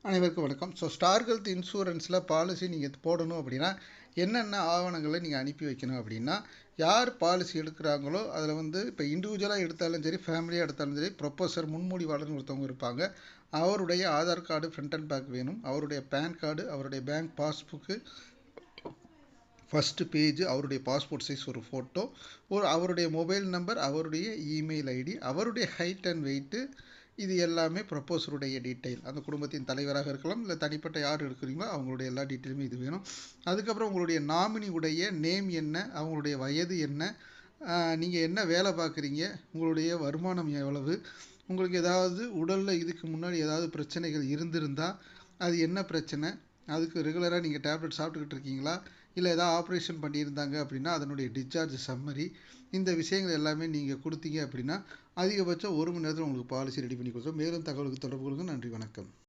அனைவருக்கும் வணக்கம். Star health இன்சூரன்ஸில் policy நீங்கள் போடணும் அப்படின்னா என்னென்ன ஆவணங்களை நீங்கள் அனுப்பி வைக்கணும் அப்படின்னா, யார் பாலிசி எடுக்கிறாங்களோ அதில் இப்போ இண்டிவிஜுவலாக எடுத்தாலும் சரி, ஃபேமிலியாக எடுத்தாலும் சரி, ப்ரொபோசர் முன்மொழிவாளர்னு ஒருத்தவங்க இருப்பாங்க. அவருடைய Aadhaar card front and back வேணும். அவருடைய பேன் கார்டு, அவருடைய பேங்க் பாஸ்புக்கு ஃபஸ்ட்டு பேஜ், அவருடைய பாஸ்போர்ட் சைஸ் ஒரு ஃபோட்டோ, அவருடைய மொபைல் நம்பர், அவருடைய இமெயில் ஐடி, அவருடைய ஹைட் அண்ட் வெயிட்டு, இது எல்லாமே ப்ரப்போசருடைய டீட்டெயில். அந்த குடும்பத்தின் தலைவராக இருக்கலாம், இல்லை தனிப்பட்ட யார் இருக்கிறீங்களோ அவங்களுடைய எல்லா டீட்டெயிலுமே இது வேணும். அதுக்கப்புறம் உங்களுடைய நாமினி உடைய நேம் என்ன, அவங்களுடைய வயது என்ன, நீங்கள் என்ன வேலை பார்க்குறீங்க, உங்களுடைய வருமானம் எவ்வளவு, உங்களுக்கு ஏதாவது உடலில் இதுக்கு முன்னாடி ஏதாவது பிரச்சனைகள் இருந்திருந்தால் அது என்ன பிரச்சனை, அதுக்கு ரெகுலராக நீங்கள் டேப்லெட் சாப்பிட்டுக்கிட்டு இருக்கீங்களா, இல்லை ஏதாவது ஆப்ரேஷன் பண்ணியிருந்தாங்க அப்படின்னா அதனுடைய டிஸ்சார்ஜ் சம்மரி, இந்த விஷயங்கள் எல்லாமே நீங்கள் கொடுத்தீங்க அப்படின்னா அதிகபட்சம் 1 மணி நேரத்தில் உங்களுக்கு பாலிசி ரெடி பண்ணி கொடுத்தோம். மேலும் தகவலுக்கு தொடர்பு கொள்ளுங்கள். நன்றி, வணக்கம்.